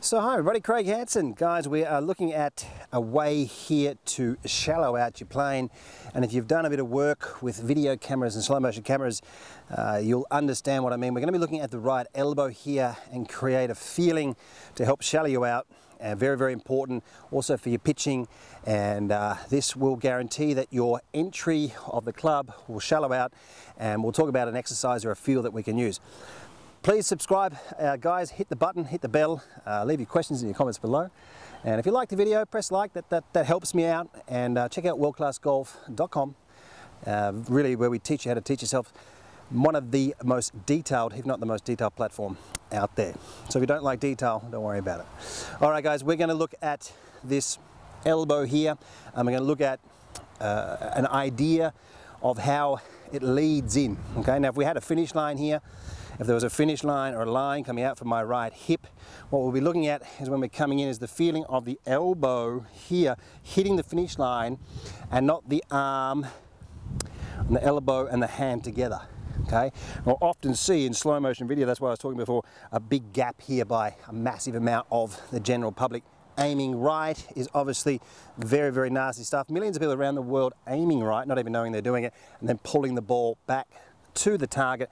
So hi everybody, Craig Hanson. Guys, we are looking at a way here to shallow out your plane, and if you've done a bit of work with video cameras and slow motion cameras, you'll understand what I mean. We're going to be looking at the right elbow here and create a feeling to help shallow you out. Very, very important also for your pitching, and this will guarantee that your entry of the club will shallow out, and we'll talk about an exercise or a feel that we can use. Please subscribe, guys, hit the button, hit the bell, leave your questions in your comments below. And if you like the video, press like, that helps me out. And check out worldclassgolf.com, really where we teach you how to teach yourself. One of the most detailed, if not the most detailed platform out there. So if you don't like detail, don't worry about it. All right, guys, we're going to look at this elbow here, and we're going to look at an idea of how it leads in. Okay, now if we had a finish line here, if there was a finish line or a line coming out from my right hip, what we'll be looking at is when we're coming in is the feeling of the elbow here hitting the finish line and not the arm and the elbow and the hand together. Okay, we'll often see in slow motion video, that's why I was talking before, a big gap here by a massive amount of the general public. Aiming right is obviously very, very nasty stuff. Millions of people around the world aiming right, not even knowing they're doing it, and then pulling the ball back to the target.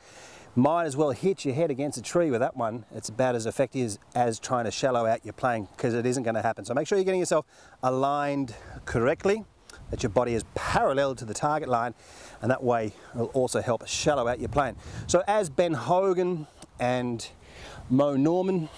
Might as well hit your head against a tree with that one. It's about as effective as trying to shallow out your playing, because it isn't going to happen. So make sure you're getting yourself aligned correctly, that your body is parallel to the target line, and that way will also help shallow out your playing. So as Ben Hogan and Moe Norman,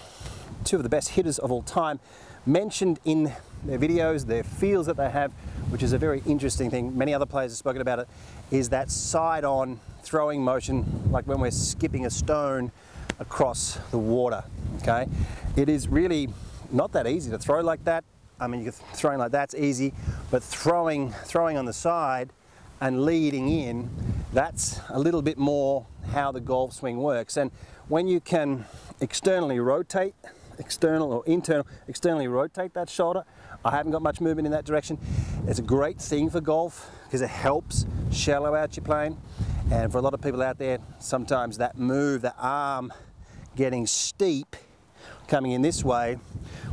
two of the best hitters of all time, mentioned in their videos, their feels that they have, which is a very interesting thing, many other players have spoken about it, is that side-on throwing motion, like when we're skipping a stone across the water. Okay, it is really not that easy to throw like that. I mean, throwing like that's easy, but throwing on the side and leading in, that's a little bit more how the golf swing works. And when you can externally rotate, external or internal, externally rotate that shoulder, I haven't got much movement in that direction. It's a great thing for golf because it helps shallow out your plane. And for a lot of people out there, sometimes that move, the arm getting steep, coming in this way,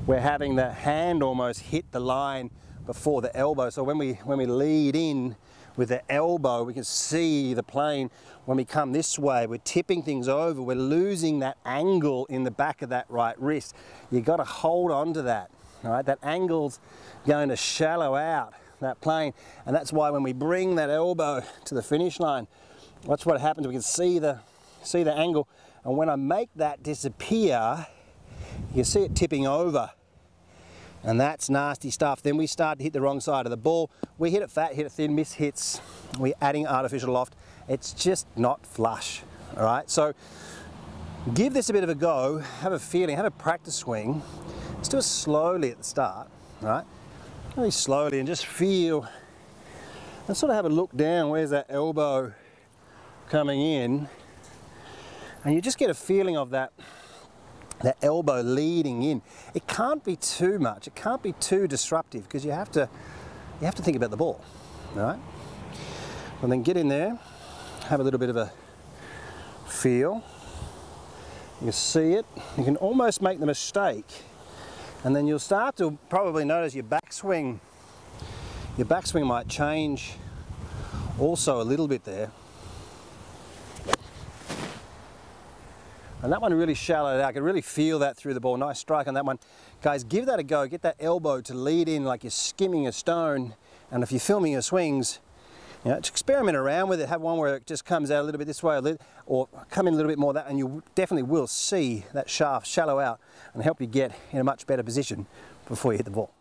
we're having the hand almost hit the line before the elbow. So when we lead in with the elbow, we can see the plane. When we come this way, we're tipping things over, we're losing that angle in the back of that right wrist. You've got to hold on to that, all right? That angle's going to shallow out that plane, and that's why when we bring that elbow to the finish line, watch what happens. We can see the angle, and when I make that disappear, you can see it tipping over, and that's nasty stuff. Then we start to hit the wrong side of the ball. We hit it fat, hit it thin, miss hits. We're adding artificial loft. It's just not flush, all right? So give this a bit of a go, have a feeling, have a practice swing. Let's do it slowly at the start, all right? Really slowly, and just feel, and sort of have a look down. Where's that elbow coming in? And you just get a feeling of that elbow leading in. It can't be too much, it can't be too disruptive, because you have to think about the ball, all right? And then get in there, have a little bit of a feel. You see it, you can almost make the mistake, and then you'll start to probably notice your backswing might change also a little bit there. And that one really shallowed out. I can really feel that through the ball. Nice strike on that one. Guys, give that a go. Get that elbow to lead in like you're skimming a stone. And if you're filming your swings, you know, just experiment around with it. Have one where it just comes out a little bit this way, or come in a little bit more that, and you definitely will see that shaft shallow out and help you get in a much better position before you hit the ball.